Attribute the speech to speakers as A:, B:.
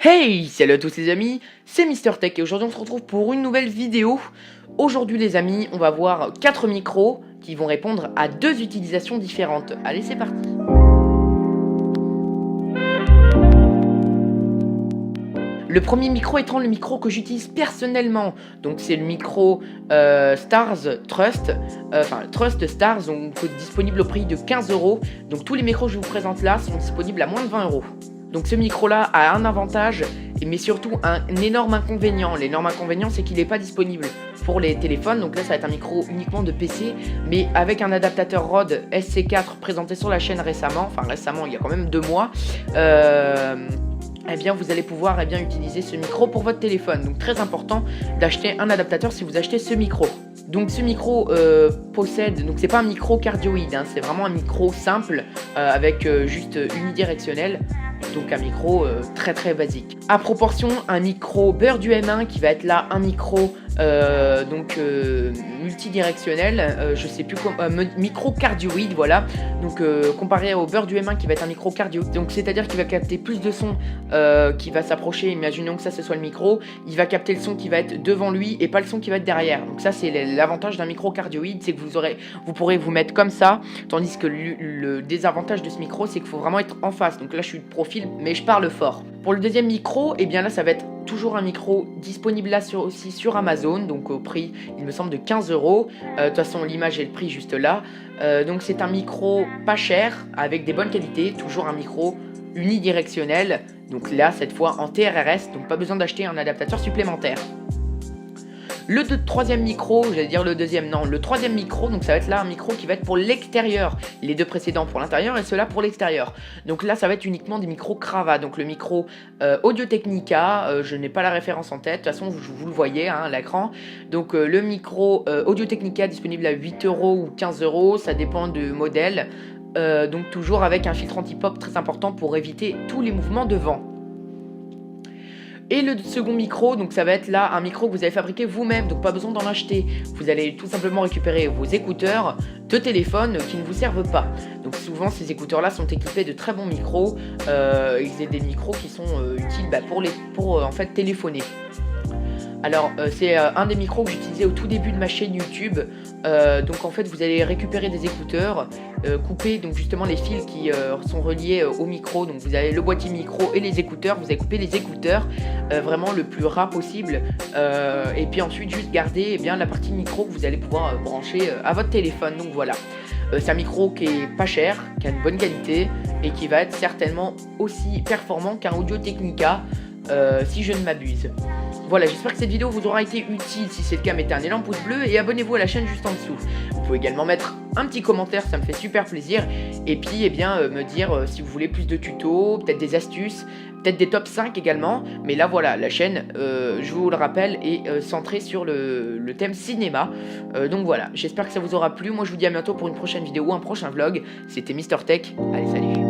A: Hey, salut à tous les amis, c'est MrTech et aujourd'hui on se retrouve pour une nouvelle vidéo. Aujourd'hui les amis, on va voir 4 micros qui vont répondre à 2 utilisations différentes. Allez, c'est parti. Le premier micro étant le micro que j'utilise personnellement, donc c'est le micro Stars Trust, Trust Stars, donc disponible au prix de 15 €. Donc tous les micros que je vous présente là sont disponibles à moins de 20 €. Donc ce micro là a un avantage, mais surtout un énorme inconvénient. L'énorme inconvénient, c'est qu'il n'est pas disponible pour les téléphones. Donc là ça va être un micro uniquement de PC, mais avec un adaptateur Rode SC4 présenté sur la chaîne récemment, il y a quand même 2 mois, eh bien vous allez pouvoir utiliser ce micro pour votre téléphone. Donc très important d'acheter un adaptateur si vous achetez ce micro. Donc ce micro possède, donc c'est pas un micro cardioïde, hein, c'est vraiment un micro simple avec juste unidirectionnel. Donc un micro très basique. À proportion, un micro Beurre du M1 qui va être là un micro multidirectionnel, je sais plus comment, micro cardioïde, voilà. Donc comparé au Beurre du M1 qui va être un micro cardioïde, donc c'est-à-dire qu'il va capter plus de son qui va s'approcher. Imaginons que ça ce soit le micro, il va capter le son qui va être devant lui et pas le son qui va être derrière. Donc ça c'est l'avantage d'un micro cardioïde, c'est que vous pourrez vous mettre comme ça, tandis que le désavantage de ce micro c'est qu'il faut vraiment être en face. Donc là je suis de profil mais je parle fort. Pour le deuxième micro, et bien là ça va être toujours un micro disponible là aussi sur Amazon, donc au prix il me semble de 15 €. De toute façon l'image et le prix juste là. Donc c'est un micro pas cher avec des bonnes qualités, toujours un micro unidirectionnel, donc là cette fois en TRRS, donc pas besoin d'acheter un adaptateur supplémentaire. Le troisième micro, le troisième micro, donc ça va être là un micro qui va être pour l'extérieur. Les deux précédents pour l'intérieur et ceux-là pour l'extérieur. Donc là, ça va être uniquement des micros Crava. Donc le micro Audio-Technica, je n'ai pas la référence en tête, de toute façon vous le voyez hein, à l'écran. Donc le micro Audio-Technica disponible à 8 € ou 15 €, ça dépend du modèle. Donc toujours avec un filtre anti-pop très important pour éviter tous les mouvements de vent. Et le second micro, donc ça va être là un micro que vous allez fabriquer vous-même, donc pas besoin d'en acheter. Vous allez tout simplement récupérer vos écouteurs de téléphone qui ne vous servent pas. Donc souvent ces écouteurs là sont équipés de très bons micros, ils ont des micros qui sont utiles pour en fait téléphoner. Alors c'est un des micros que j'utilisais au tout début de ma chaîne YouTube. Donc en fait vous allez récupérer des écouteurs, couper donc justement les fils qui sont reliés au micro. Donc vous avez le boîtier micro et les écouteurs. Vous allez couper les écouteurs vraiment le plus ras possible. Et puis ensuite juste garder la partie micro que vous allez pouvoir brancher à votre téléphone. Donc voilà. C'est un micro qui est pas cher, qui a une bonne qualité et qui va être certainement aussi performant qu'un Audio-Technica si je ne m'abuse. Voilà, j'espère que cette vidéo vous aura été utile. Si c'est le cas, mettez un énorme pouce bleu et abonnez-vous à la chaîne juste en dessous. Vous pouvez également mettre un petit commentaire, ça me fait super plaisir. Et puis, me dire si vous voulez plus de tutos, peut-être des astuces, peut-être des top 5 également. Mais là, voilà, la chaîne, je vous le rappelle, est centrée sur le thème cinéma. Donc voilà, j'espère que ça vous aura plu. Moi, je vous dis à bientôt pour une prochaine vidéo ou un prochain vlog. C'était MrTech. Allez, salut!